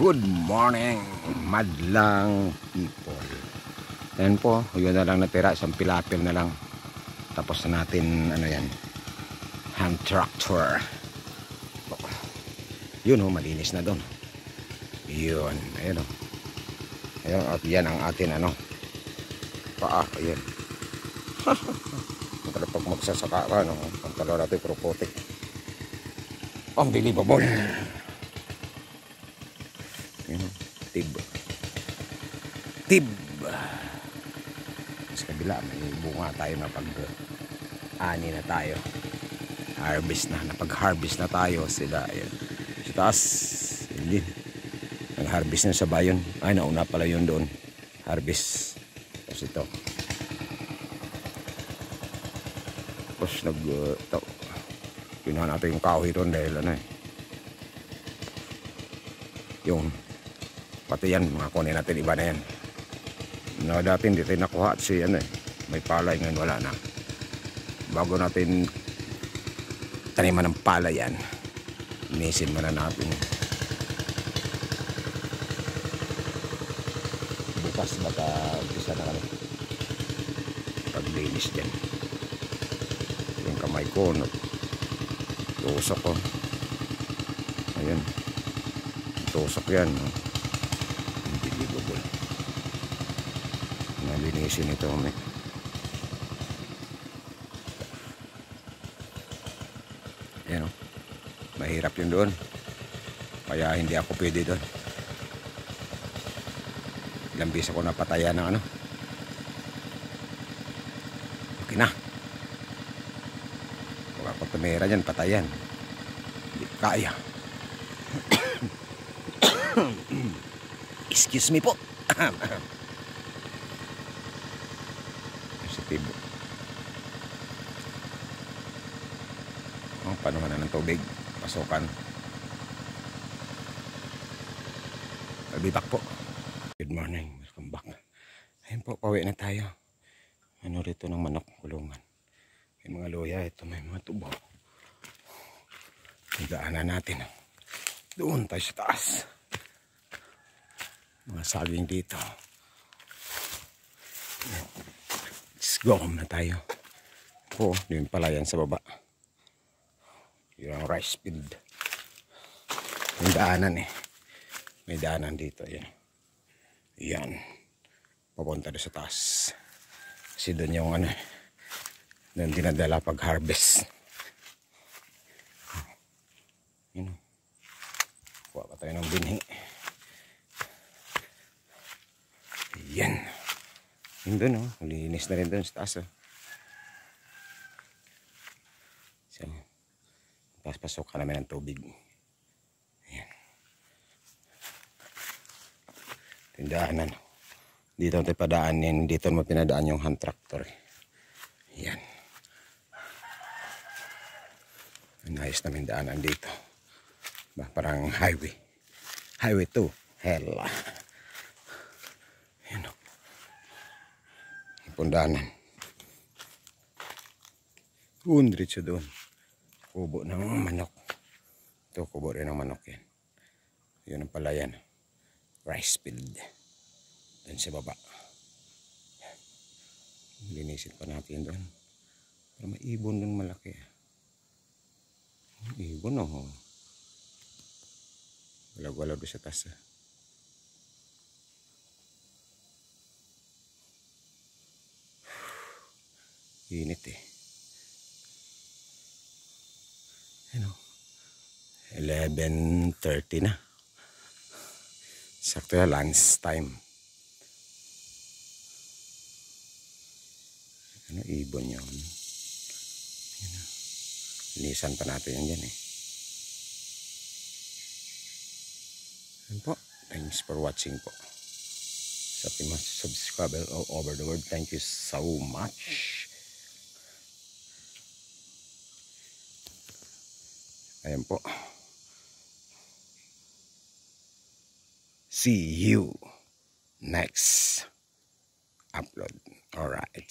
Good morning, madlang people. Yan po, yun na lang natira, isang pilapil na lang. Tapos na natin, ano yan, hand tractor. Yun o, malinis na doon. Yun, ayun o. Ayun, at yan ang atin, ano, paa, ayun. Pag magsasaka ka, no, ang talo natin, pero putik. Unbelievable. Yun, tib. Sa kabila may bunga tayo na pag-ani na tayo, harvest na, napag-harvest na tayo sila. Ayan, sa taas hindi nag-harvest na sa bayon. Ay, nauna pala yun doon harvest. Tapos ito, tapos kinuha natin yung kahoy doon dahil ano yung pati yan, mga kunin natin, iba na yan. No, dati hindi tayo nakuha at may palay, ngayon wala na. Bago natin taniman ng palay yan, inisin muna natin. Bukas baka umpisa na kami paglinis dyan. Yung kamay ko, tusok ko. Ayan, tusok yan, no? Nalinisin ito kami. Ayan o, mahirap yun doon, kaya hindi ako pwede doon. Ilang bis ako napatayan ng ano. Okay na, kung ako tumira dyan, patayan, hindi kaya. Excuse me po. Positibo. Panuhan na ng tubig, pasukan. I'll be back po. Good morning, welcome back. Ayun po, pauwi na tayo. Ano rito ng manok, kulungan. May mga luya, ito may mga tubo. Higaanan natin. Doon tayo sa taas. Mga saging dito. Let's go home na tayo. Po, yun pala yan sa baba. Yung rice field. May daanan may daanan dito. Yan, papunta doon sa taas. Kasi doon yung doon dinadala pag harvest. Yun, kuha pa tayo ng binhi. Yan, yun doon linis na rin doon sa taas. So, pasok ka namin ng tubig. Ayan, tindaanan dito tayo padaanin. Dito mo pinadaan yung hand tractor. Ayan, inayos namin daanan dito. Parang highway to hell. Ayan o, ipundaanan diretso doon. Kubo ng manok. Ito, kubo rin ng manok yan. Yun ang palayan. Rice field. Doon sa baba. Linisin pa natin doon. Pero may ibon doon malaki. Ibon Walag-walag doon sa taas. Init 11:30 na. Sakto na lunch time. Ibon yun. Linisan pa natin yan dyan Yan po. Thanks for watching po. Sa ating mga subscriber all over the world, thank you so much. Ayan po. See you next upload. Alright.